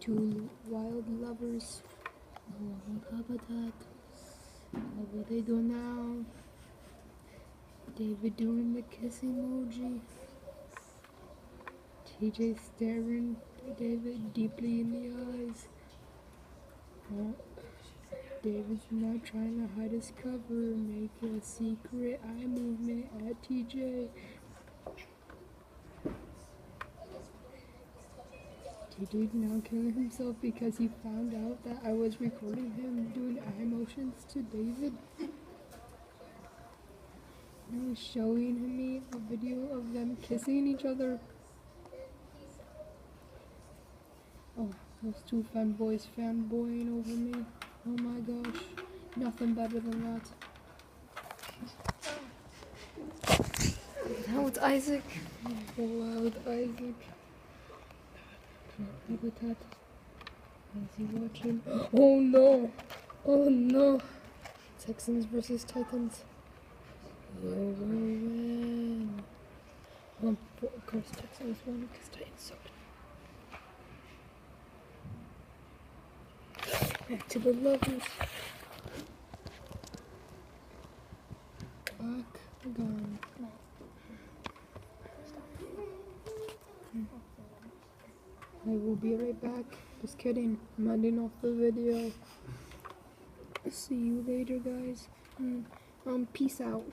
Two wild lovers. Wild habitat. What will they do now? David doing the kiss emoji. TJ staring David deeply in the eyes. Oh, David's now trying to hide his cover, make a secret eye movement at TJ. TJ now killing himself because he found out that I was recording him doing eye motions to David. Now he's showing me a video of them kissing each other. Oh, those two fanboys fanboying over me. Oh my gosh, nothing better than that. Now it's Isaac. Wild Isaac. Habitat. Is he watching? Oh no! Oh no! Texans versus Titans. Who will win? Of course, Texans won because Titans sucked. Back to the lovers. Back again. I will be right back. Just kidding. I'm ending off the video. See you later, guys. Peace out.